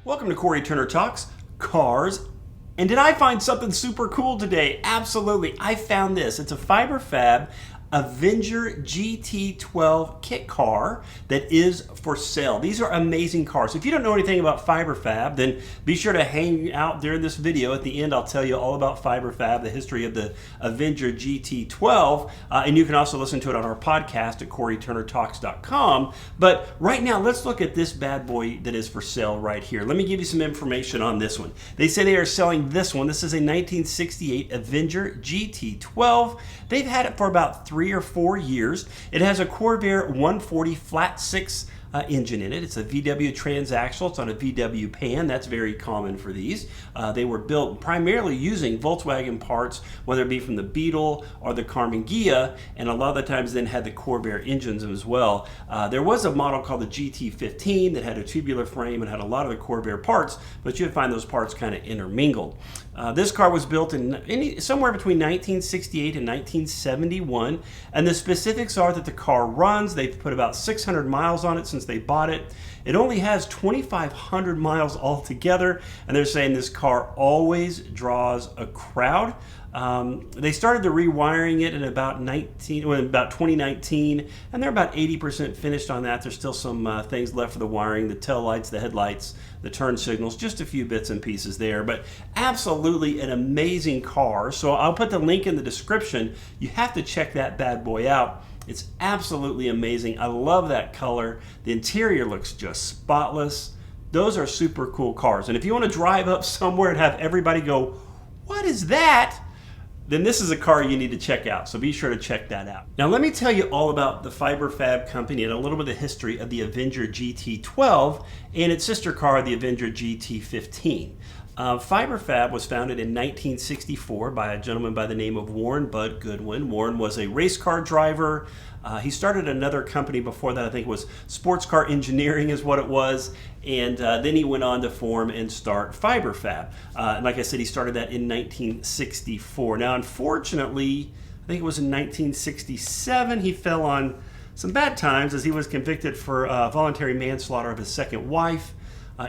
Welcome to Cory Turner Talks Cars. And did I find something super cool today? Absolutely. I found this. It's a Fiberfab Avenger GT-12 kit car that is for sale. These are amazing cars. If you don't know anything about Fiberfab, then be sure to hang out during this video. At the end, I'll tell you all about Fiberfab, the history of the Avenger GT-12, and you can also listen to it on our podcast at CoryTurnerTalks.com. But right now, let's look at this bad boy that is for sale right here. Let me give you some information on this one. They say they are selling this one. This is a 1968 Avenger GT-12. They've had it for about 3 or 4 years. It has a Corvair 140 flat 6 engine in it. It's a VW transaxle. It's on a VW pan. That's very common for these. They were built primarily using Volkswagen parts, whether it be from the Beetle or the Karmann Ghia, and a lot of the times then had the Corvair engines as well. There was a model called the GT-15 that had a tubular frame and had a lot of the Corvair parts, but you'd find those parts kind of intermingled. This car was built in somewhere between 1968 and 1971, and the specifics are that the car runs. They've put about 600 miles on it since they bought it. It only has 2,500 miles altogether, and they're saying this car always draws a crowd. They started the rewiring it in about 2019, and they're about 80% finished on that. There's still some things left for the wiring, the tail lights, the headlights, the turn signals, just a few bits and pieces there, but absolutely an amazing car. So I'll put the link in the description. You have to check that bad boy out. It's absolutely amazing. I love that color. The interior looks just spotless. Those are super cool cars. And if you want to drive up somewhere and have everybody go, "What is that?" then this is a car you need to check out. So be sure to check that out. Now let me tell you all about the Fiberfab company and a little bit of the history of the Avenger GT-12 and its sister car, the Avenger GT-15. Fiberfab was founded in 1964 by a gentleman by the name of Warren Bud Goodwin. Warren was a race car driver. He started another company before that. I think it was Sports Car Engineering is what it was. And then he went on to form and start Fiberfab. Like I said, he started that in 1964. Now, unfortunately, I think it was in 1967, he fell on some bad times as he was convicted for voluntary manslaughter of his second wife.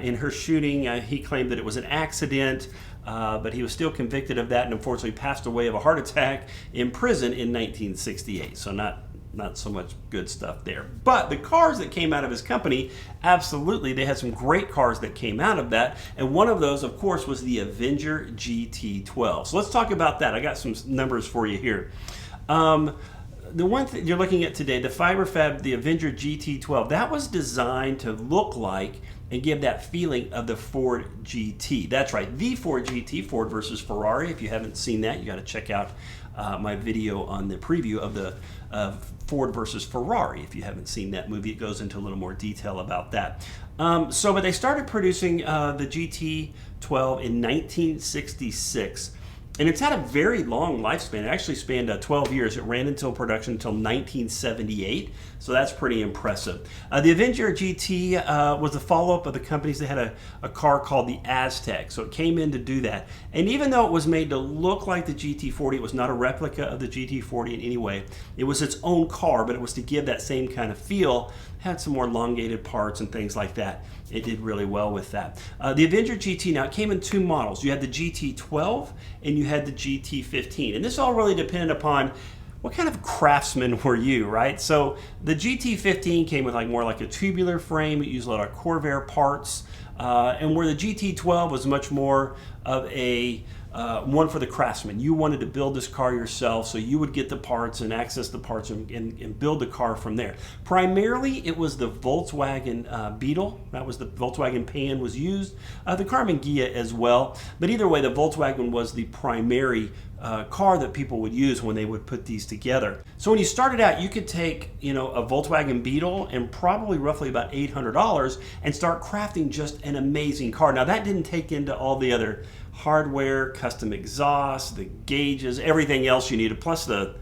In her shooting, he claimed that it was an accident, but he was still convicted of that and unfortunately passed away of a heart attack in prison in 1968. So not so much good stuff there. But the cars that came out of his company, absolutely, they had some great cars that came out of that. And one of those, of course, was the Avenger GT-12. So let's talk about that. I got some numbers for you here. The one thing you're looking at today, the Fiberfab, the Avenger GT-12, that was designed to look like and give that feeling of the Ford GT. That's right, the Ford GT, Ford versus Ferrari. If you haven't seen that, you got to check out my video on the preview of the Ford versus Ferrari. If you haven't seen that movie, it goes into a little more detail about that. But they started producing the GT-12 in 1966. And it's had a very long lifespan. It actually spanned 12 years. It ran until production until 1978, so that's pretty impressive. The Avenger GT was the follow-up of the companies that had a car called the Aztec, so it came in to do that. And even though it was made to look like the GT40, it was not a replica of the GT40 in any way. It was its own car, but it was to give that same kind of feel. It had some more elongated parts and things like that. It did really well with that. The Avenger GT, now it came in two models. You had the GT-12 and you had the GT-15. And this all really depended upon what kind of craftsman were you, right? So the GT-15 came with more like a tubular frame. It used a lot of Corvair parts. And where the GT-12 was much more of a one for the craftsman. You wanted to build this car yourself, so you would get the parts and access the parts and build the car from there. Primarily, it was the Volkswagen Beetle. That was the Volkswagen pan was used. The Karmann Ghia as well. But either way, the Volkswagen was the primary car that people would use when they would put these together. So when you started out, you could take a Volkswagen Beetle and probably roughly about $800 and start crafting just an amazing car. Now that didn't take into all the other hardware, custom exhaust, the gauges, everything else you needed, plus the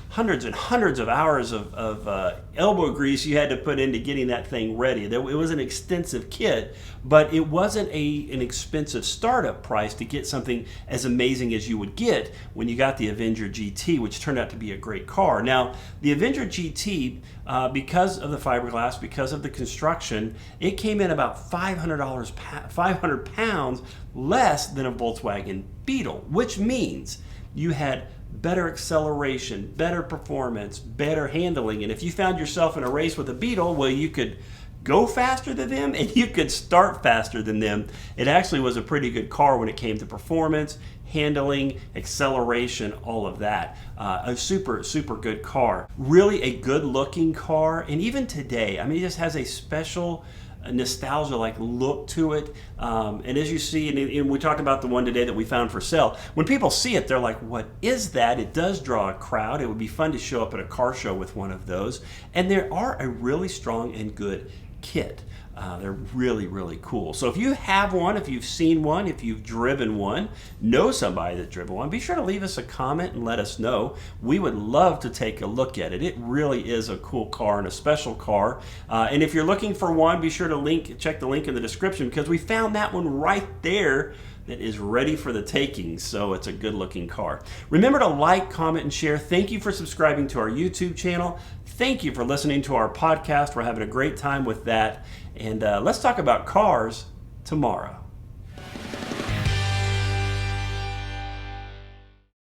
hundreds and hundreds of hours of elbow grease you had to put into getting that thing ready. It was an extensive kit, but it wasn't an expensive startup price to get something as amazing as you would get when you got the Avenger GT, which turned out to be a great car. Now, the Avenger GT, because of the fiberglass, because of the construction, it came in about $500 pounds less than a Volkswagen Beetle, which means you had better acceleration, better performance, better handling. And if you found yourself in a race with a Beetle, well, you could go faster than them and you could start faster than them. It actually was a pretty good car when it came to performance, handling, acceleration, all of that. A super, super good car. Really a good looking car. And even today, I mean, it just has a special nostalgia-like look to it. And as you see, and we talked about the one today that we found for sale, when people see it, they're like, what is that? It does draw a crowd. It would be fun to show up at a car show with one of those. And they are a really strong and good kit. They're really, really cool. So if you have one, if you've seen one, if you've driven one, know somebody that's driven one, be sure to leave us a comment and let us know. We would love to take a look at it. It really is a cool car and a special car. And if you're looking for one, be sure to check the link in the description, because we found that one right there that is ready for the taking. So it's a good looking car. Remember to like, comment, and share. Thank you for subscribing to our YouTube channel. Thank you for listening to our podcast. We're having a great time with that. And let's talk about cars tomorrow.